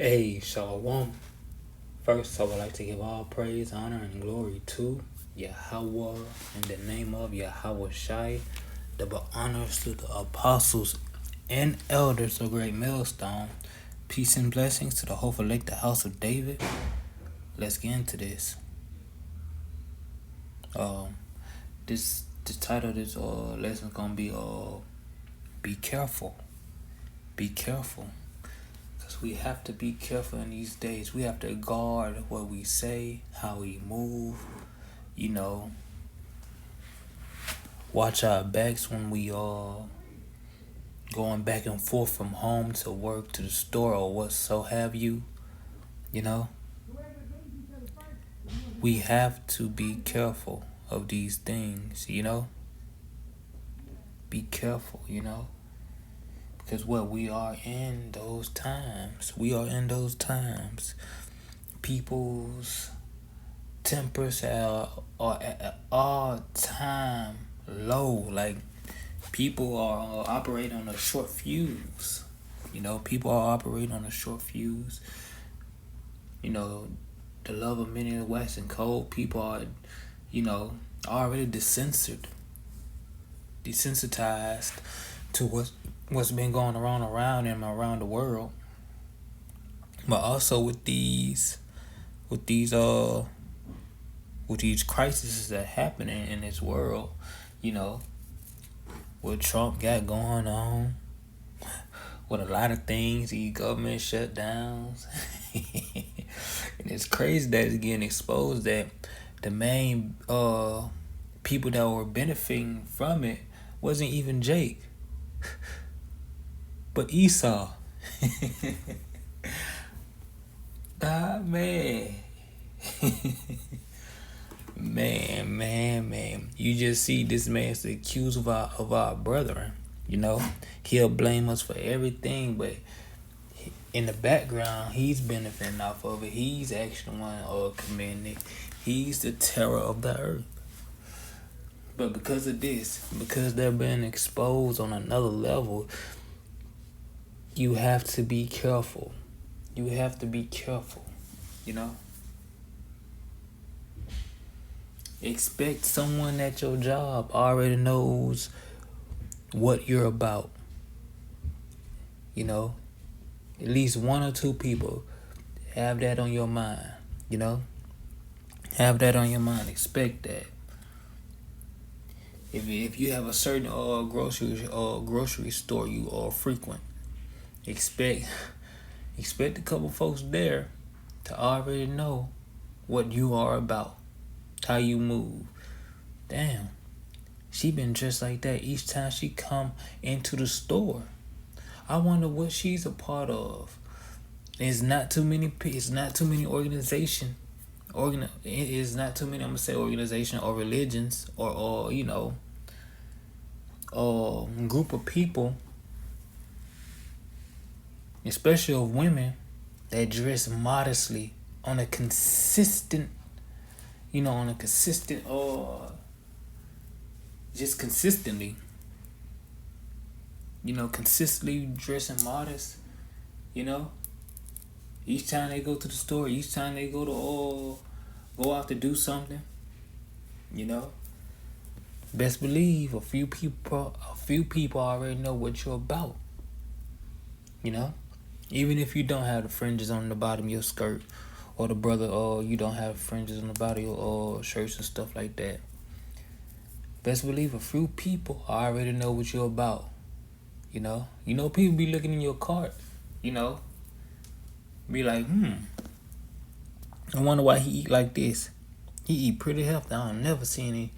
Hey, Shalom. First, I would like to give all praise, honor, and glory to Yahweh in the name of Yahweh Shai. Double honors to the apostles and elders of Great Millstone. Peace and blessings to the hopeful lake, the house of David. Let's get into this. The title of this lesson is gonna be careful. Be careful. We have to be careful in these days. We have to guard what we say, how we move, watch our backs when we are going back and forth from home to work to the store or what so have you. We have to be careful of these things, Be careful, Because we are in those times. People's tempers are at an all-time low. Like, people are operating on a short fuse. People are operating on a short fuse. The love of many is waxing cold. People are, already desensitized to what's been going around them around the world. But also with these crises that are happening in this world, what Trump got going on, with a lot of things, these government shutdowns. And it's crazy that it's getting exposed that the main people that were benefiting from it wasn't even Jake, but Esau. Man. man. You just see this man's accused of our brethren. He'll blame us for everything, but in the background, he's benefiting off of it. He's actually one committing it. He's the terror of the earth. But because of this, because they're being exposed on another level, you have to be careful. Expect someone at your job already knows what you're about. At least one or two people have that on your mind. Have that on your mind. Expect that. If you have a certain grocery store you frequent, expect a couple folks there to already know what you are about, how you move. Damn, she been dressed like that each time she come into the store. I wonder what she's a part of. It's not too many organization. It's not too many, I'm gonna say, organization or religions or group of people, especially of women, that dress modestly on a consistent, just consistently, consistently dressing modest, each time they go to the store, each time they go out to do something, best believe a few people already know what you're about, even if you don't have the fringes on the bottom of your skirt, or the brother, or you don't have fringes on the bottom of your shirts and stuff like that. Best believe a few people already know what you're about. People be looking in your cart, be like, I wonder why he eat like this. He eat pretty healthy. I don't never see any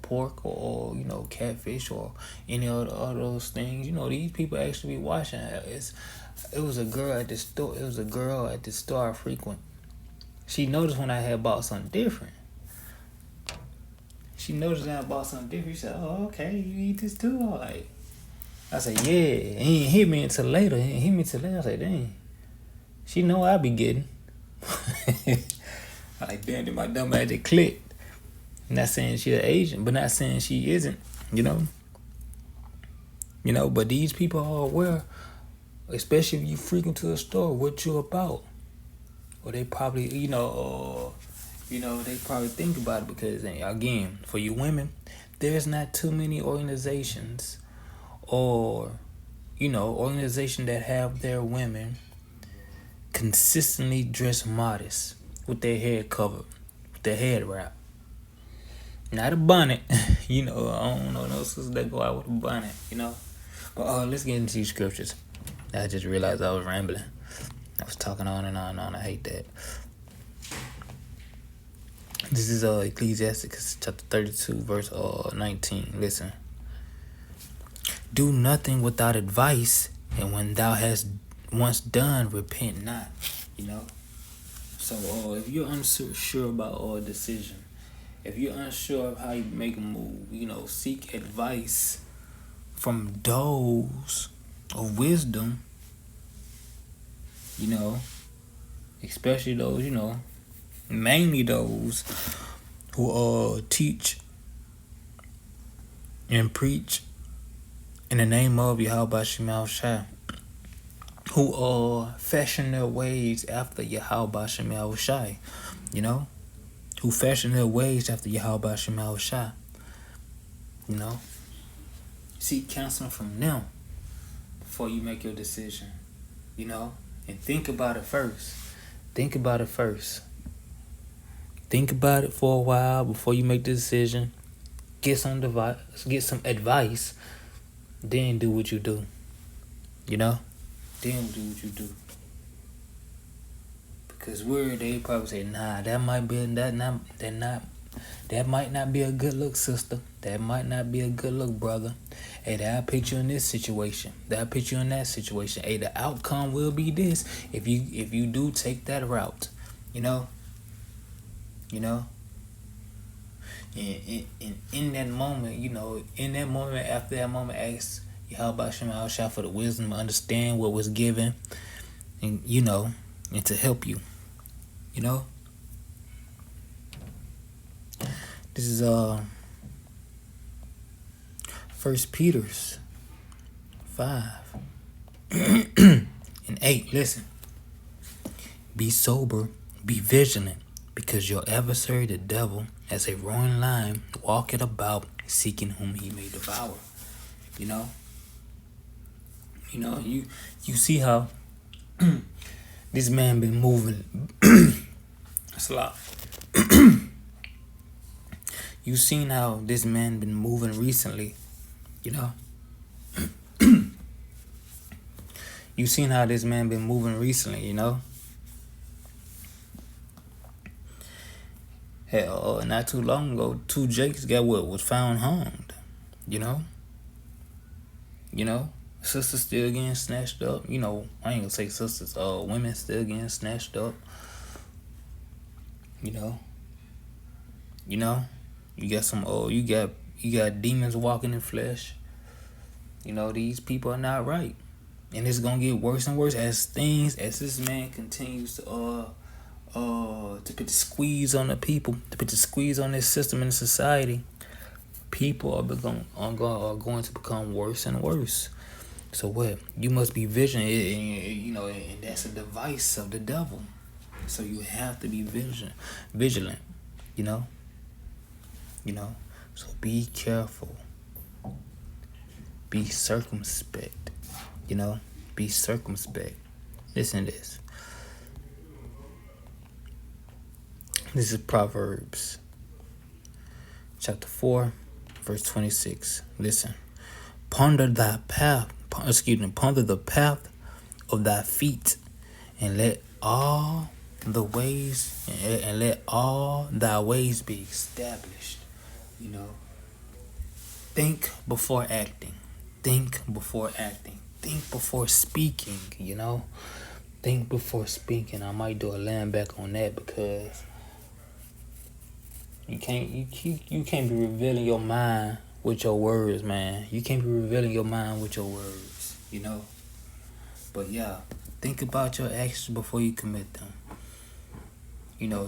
pork or catfish or any other those things. These people actually be watching. It was a girl at the store I frequent. She noticed when I had bought something different. She said, "Oh, okay, you eat this too?" I said, "Yeah." He ain't hit me until later. I said, "Dang." She know I be getting. Damn, did my dumb magic click? Not saying she an Asian, but not saying she isn't, But these people are aware Especially if you freaking to a store, what you about? Or they probably, they probably think about it because, again, for you women, there's not too many organizations or, organizations that have their women consistently dressed modest with their head covered, with their head wrapped. Not a bonnet, I don't know no sisters that go out with a bonnet, But let's get into these scriptures. I just realized I was rambling. I was talking on and on and on. I hate that. This is Ecclesiastes chapter 32, verse 19. Listen. Do nothing without advice, and when thou hast once done, repent not. So if you're unsure about a decision, if you're unsure of how you make a move, seek advice from those of wisdom, especially those, mainly those who teach and preach in the name of Yahweh Shema Shai, who fashion their ways after Yahweh Shema Shai, who fashion their ways after Yahweh Shema Shai, seek counsel from them before you make your decision, and think about it first. Think about it for a while before you make the decision. Get some advice, then do what you do. Then do what you do. Because they probably say, nah, that might not be a good look, sister. That might not be a good look, brother. Hey, that'll put you in this situation. That'll put you in that situation. Hey, the outcome will be this if you do take that route. And in that moment, after that moment, ask Yahweh Shema Shai for the wisdom to understand what was given, and and to help you. This is 1 Peter 5 and 8. Listen. Be sober, be vigilant, because your adversary the devil, as a roaring lion, walketh about, seeking whom he may devour. You see how this man been moving. Slop. You seen how this man been moving recently. You seen how this man been moving recently. Hell, not too long ago, 2 Jakes was found harmed. Sisters still getting snatched up. I ain't gonna say sisters. Women still getting snatched up. You got some. You got demons walking in flesh. These people are not right, and it's gonna get worse and worse as this man continues to put the squeeze on the people, to put the squeeze on this system and society. People are going to become worse and worse. So what? You must be vigilant, and that's a device of the devil. So you have to be vigilant, So be careful. Be circumspect, Be circumspect. Listen to this. This is Proverbs chapter 4, verse 26. Listen. Ponder the path of thy feet, and let all thy ways be established. Think before acting. Think before speaking. Think before speaking. I might do a land back on that because you can't be revealing your mind with your words, man. You can't be revealing your mind with your words, But yeah, think about your actions before you commit them.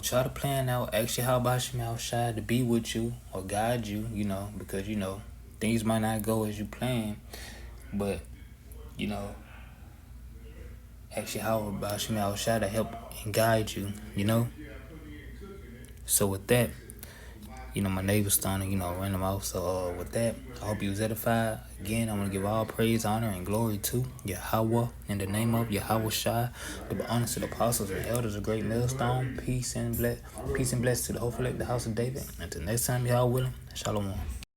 Try to plan out. Ask Yahweh Shema Shai to be with you or guide you, because things might not go as you plan, but Ask Yahweh about Shemi Yahushua to help and guide you, you know? So with that, my neighbor's starting to, run them off. So with that, I hope you was edified. Again, I want to give all praise, honor, and glory to Yahweh in the name of Yahweh Shai. Give honor to the apostles and elders of great millstone. Peace and bless to the whole elect, the house of David. Until next time, y'all willing. Shalom.